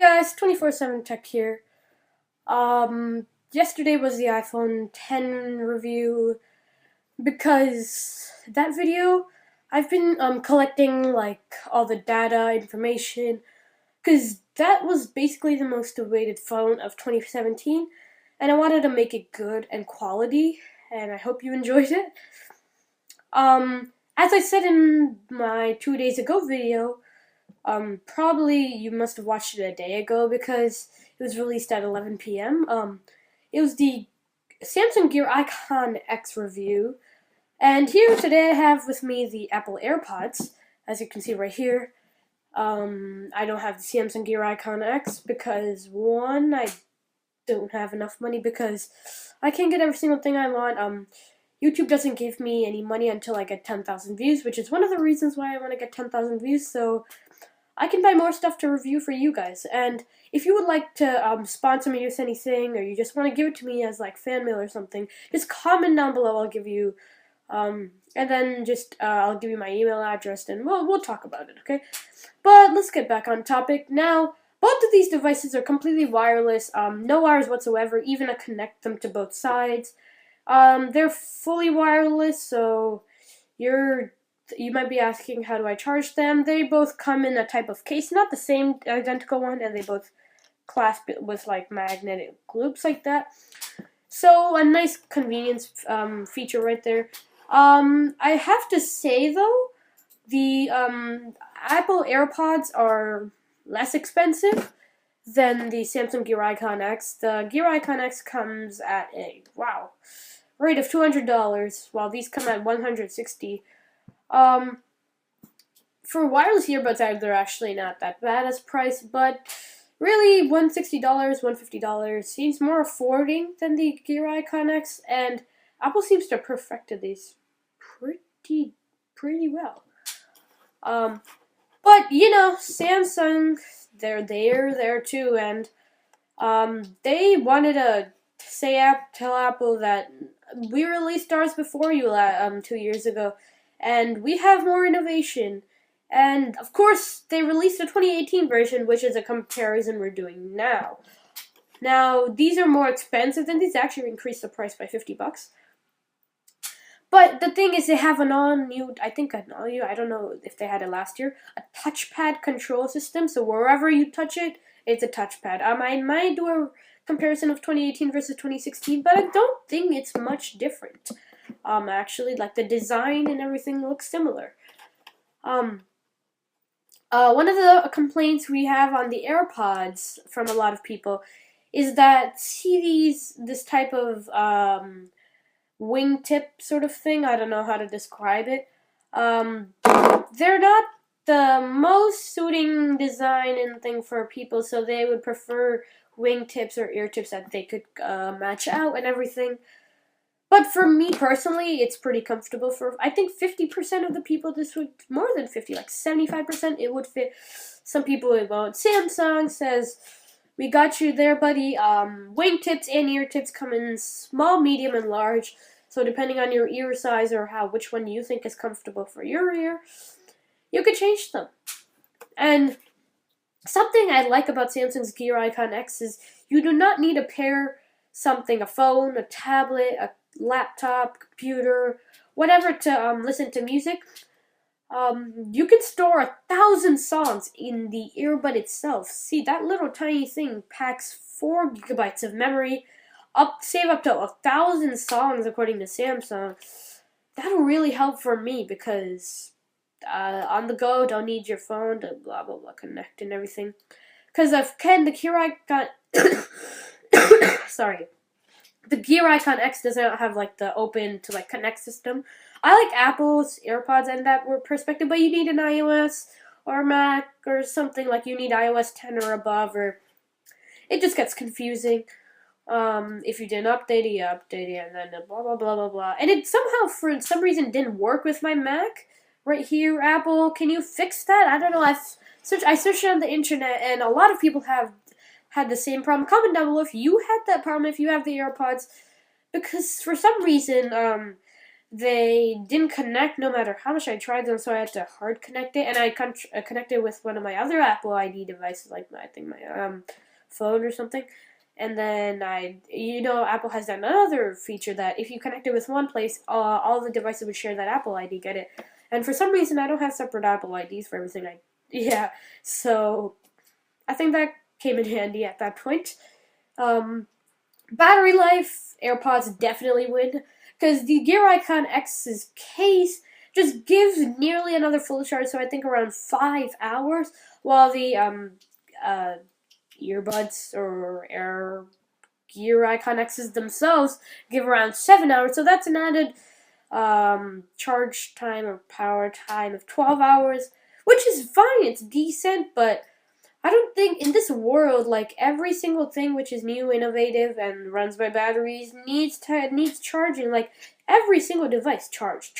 Guys, 24/7 Tech here. Yesterday was the iPhone 10 review. Because that video, I've been collecting like all the data, information, because that was basically the most awaited phone of 2017, and I wanted to make it good and quality, and I hope you enjoyed it. As I said in my 2 days ago video, probably you must have watched it a day ago because it was released at 11 p.m. It was the Samsung Gear IconX review. And here today I have with me the Apple Airpods, as you can see right here. I don't have the Samsung Gear IconX because, one, I don't have enough money because I can't get every single thing I want. YouTube doesn't give me any money until I get 10,000 views, which is one of the reasons why I want to get 10,000 views, so I can buy more stuff to review for you guys. And if you would like to sponsor me with anything, or you just want to give it to me as like fan mail or something, just comment down below. I'll give you, and then just I'll give you my email address, and we'll talk about it, okay? But let's get back on topic now. Both of these devices are completely wireless, no wires whatsoever, even to connect them to both sides. They're fully wireless, so you might be asking, how do I charge them? They both come in a type of case, not the same identical one, and they both clasp it with like magnetic loops like that. So a nice convenience feature right there. I have to say though, the Apple Airpods are less expensive than the Samsung Gear IconX. The Gear IconX comes at a rate of $200, while these come at $160. For wireless earbuds, they're actually not that bad as price, but really $160, $150 seems more affording than the Gear IconX, and Apple seems to have perfected these pretty well. But you know, Samsung, they're there too, and they wanted to tell Apple that we released ours before you 2 years ago, and we have more innovation. And of course, they released a 2018 version, which is a comparison we're doing now. Now, these are more expensive than these. Actually increased the price by $50. But the thing is, they have an all-new, I don't know if they had it last year, a touchpad control system. So wherever you touch it, it's a touchpad. I might do a comparison of 2018 versus 2016, but I don't think it's much different. Actually, like the design and everything looks similar. One of the complaints we have on the AirPods from a lot of people is that this type of wingtip sort of thing, I don't know how to describe it. They're not the most suiting design and thing for people, so they would prefer wingtips or ear tips that they could match out and everything. But for me personally, it's pretty comfortable. For I think 50% of the people, this would, more than 50, like 75%, it would fit. Some people it won't. Samsung says, we got you there, buddy. Wingtips and ear tips come in small, medium, and large. So depending on your ear size or which one you think is comfortable for your ear, you could change them. And something I like about Samsung's Gear IconX is you do not need to pair something, a phone, a tablet, a laptop, computer, whatever, to listen to music. You can store 1,000 songs in the earbud itself. See, that little tiny thing packs 4 gigabytes of memory, save up to 1,000 songs according to Samsung. That'll really help for me because on the go, don't need your phone to blah blah blah connect and everything. Because the Gear sorry. The Gear IconX doesn't have like the open to like connect system. I like Apple's AirPods and that perspective, but you need an iOS or Mac or something, like you need iOS 10 or above, or it just gets confusing. If you didn't update it, you update it, and then blah blah blah blah blah. And it somehow, for some reason, didn't work with my Mac. Right here, Apple, can you fix that? I don't know. I searched on the internet, and a lot of people have had the same problem. Comment down below if you had that problem, if you have the AirPods, because for some reason, they didn't connect no matter how much I tried them, so I had to hard connect it, and I connected with one of my other Apple ID devices, like I think my phone or something. And then Apple has that another feature that if you connect it with one place, all the devices would share that Apple ID, get it? And for some reason, I don't have separate Apple IDs for everything. So I think that came in handy at that point. Battery life, AirPods definitely win, because the Gear Icon X's case just gives nearly another full charge, so I think around 5 hours, while the earbuds or Gear Icon X's themselves give around 7 hours, so that's an added charge time or power time of 12 hours, which is fine, it's decent, but I don't think in this world, like, every single thing which is new, innovative, and runs by batteries needs charging. Like, every single device, charge.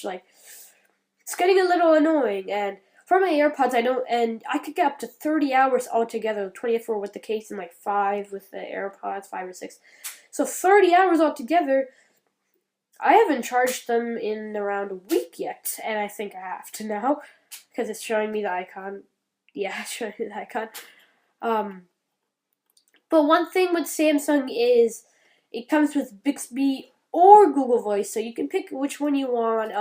Like, it's getting a little annoying. And for my AirPods, I could get up to 30 hours altogether, 24 with the case and like 5 with the AirPods, 5 or 6. So 30 hours altogether. I haven't charged them in around a week yet, and I think I have to now, because it's showing me the icon. Yeah, showing me the icon. But one thing with Samsung is it comes with Bixby or Google Voice, so you can pick which one you want.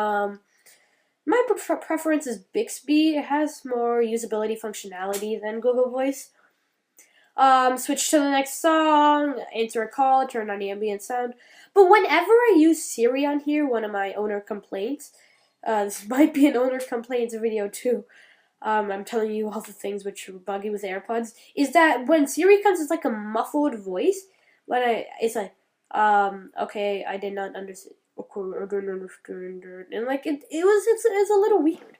My preference is Bixby. It has more usability functionality than Google Voice. Switch to the next song, answer a call, turn on the ambient sound. But whenever I use Siri on here, one of my owner complaints, this might be an owner complaints video too. I'm telling you all the things which are buggy with AirPods, is that when Siri comes, it's like a muffled voice. It's like, okay, I did not understand, and like it's a little weird.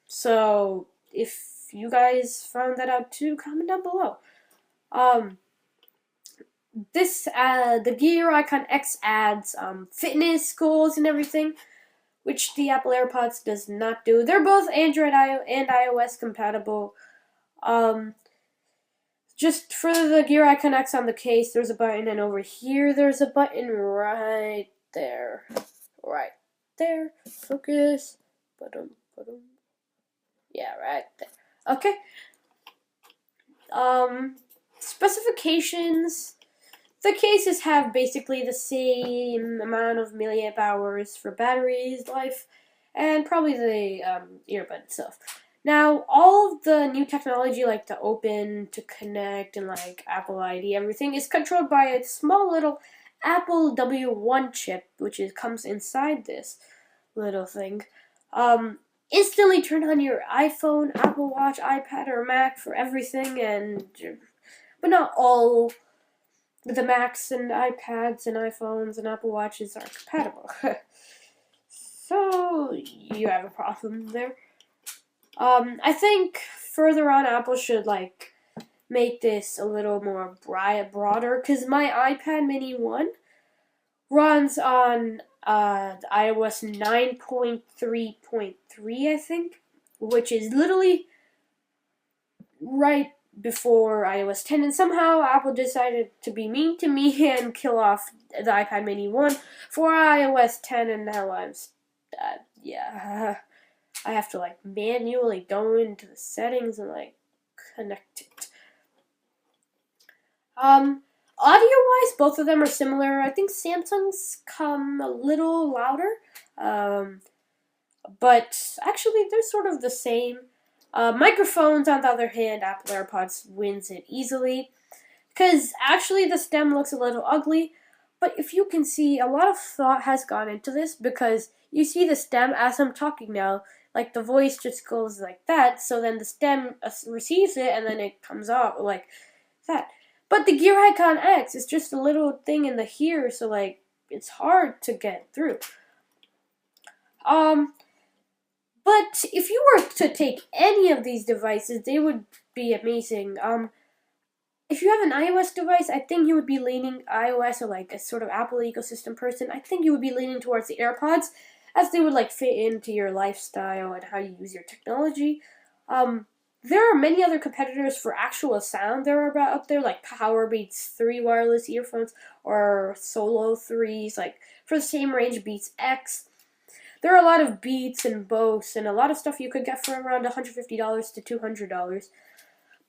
So if you guys found that out too, comment down below. The Gear Icon X adds fitness goals and everything, which the Apple AirPods does not do. They're both Android and iOS compatible. Just for the Gear Icon X on the case, there's a button, and over here there's a button right there. Right there. Focus. Yeah, right there. Okay. Specifications. The cases have basically the same amount of milliamp hours for batteries life, and probably the earbud itself. Now, all of the new technology, like the open, to connect, and like Apple ID, everything is controlled by a small little Apple W1 chip, which comes inside this little thing. Instantly turn on your iPhone, Apple Watch, iPad, or Mac for everything, but not all. The Macs and iPads and iPhones and Apple Watches are compatible. So, you have a problem there. I think further on, Apple should, like, make this a little more broader, because my iPad Mini 1 runs on iOS 9.3.3, I think, which is literally right before iOS 10, and somehow Apple decided to be mean to me and kill off the iPad Mini 1 for iOS 10, and now I have to, like, manually go into the settings and, like, connect it. Audio-wise, both of them are similar. I think Samsung's come a little louder, but actually they're sort of the same. Microphones, on the other hand, Apple AirPods wins it easily, because actually the stem looks a little ugly, but if you can see, a lot of thought has gone into this, because you see the stem as I'm talking now, like the voice just goes like that, so then the stem receives it, and then it comes out like that. But the Gear Icon X is just a little thing in the here, so like it's hard to get through. But if you were to take any of these devices, they would be amazing. If you have an iOS device, I think you would be leaning iOS, or like a sort of Apple ecosystem person. I think you would be leaning towards the AirPods, as they would like fit into your lifestyle and how you use your technology. There are many other competitors for actual sound. There are out there like Powerbeats 3 wireless earphones or Solo 3s, like for the same range, Beats X. There are a lot of Beats and Bose and a lot of stuff you could get for around $150 to $200.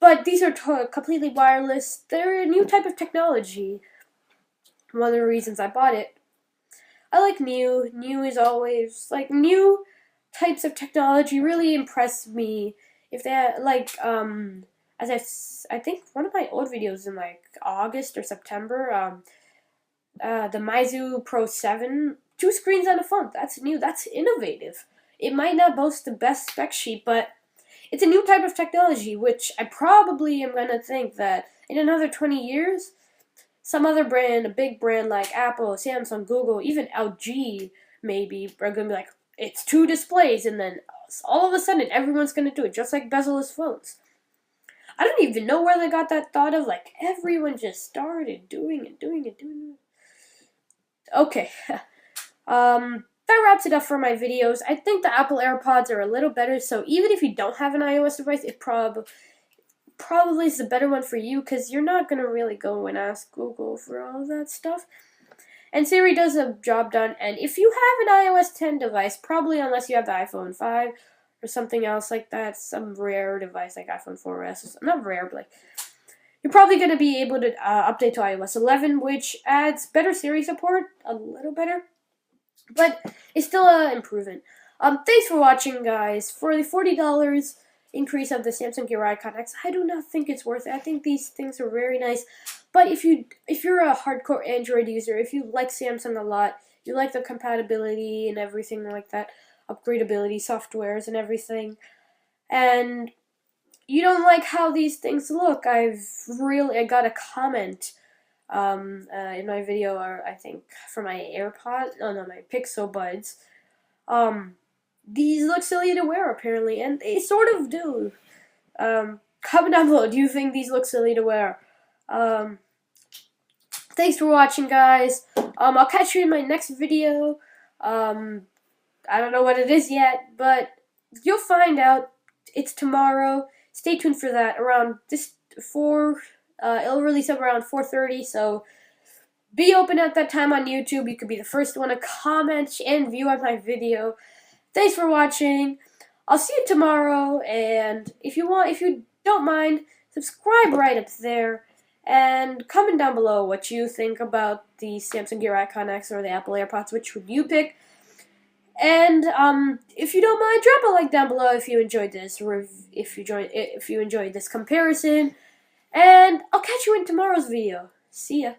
But these are completely wireless. They're a new type of technology. One of the reasons I bought it. I like new. New is always, like, new types of technology really impress me. If they like, I think one of my old videos in like August or September, the Meizu Pro 7, 2 screens on a phone. That's new. That's innovative. It might not boast the best spec sheet, but it's a new type of technology, which I probably am gonna think that in another 20 years, some other brand, a big brand like Apple, Samsung, Google, even LG, maybe, are gonna be like, it's 2 displays, and then all of a sudden everyone's gonna do it, just like bezel-less phones. I don't even know where they got that thought of, like, everyone just started doing it. Okay, that wraps it up for my videos. I think the Apple AirPods are a little better, so even if you don't have an iOS device, it probably is the better one for you, because you're not going to really go and ask Google for all of that stuff. And Siri does a job done, and if you have an iOS 10 device, probably unless you have the iPhone 5 or something else like that, some rare device like iPhone 4S, not rare, but like, you're probably going to be able to update to iOS 11, which adds better Siri support, a little better, but it's still an improvement. Thanks for watching, guys. For the $40 increase of the Samsung Gear IconX, I do not think it's worth it. I think these things are very nice, but if you're a hardcore Android user, if you like Samsung a lot, you like the compatibility and everything like that, upgradability, softwares and everything, and you don't like how these things look, I got a comment in my video, or I think for my AirPods, my Pixel Buds. These look silly to wear apparently, and they sort of do. Comment down below, do you think these look silly to wear? Thanks for watching, guys. I'll catch you in my next video. I don't know what it is yet, but you'll find out. It's tomorrow. Stay tuned for that. Around this 4, it'll release up around 4:30. So be open at that time on YouTube. You could be the first one to comment and view on my video. Thanks for watching. I'll see you tomorrow. And if you don't mind, subscribe right up there. And comment down below what you think about the Samsung Gear IconX or the Apple AirPods. Which would you pick? And if you don't mind, drop a like down below if you enjoyed this, or if you enjoyed this comparison. And I'll catch you in tomorrow's video. See ya.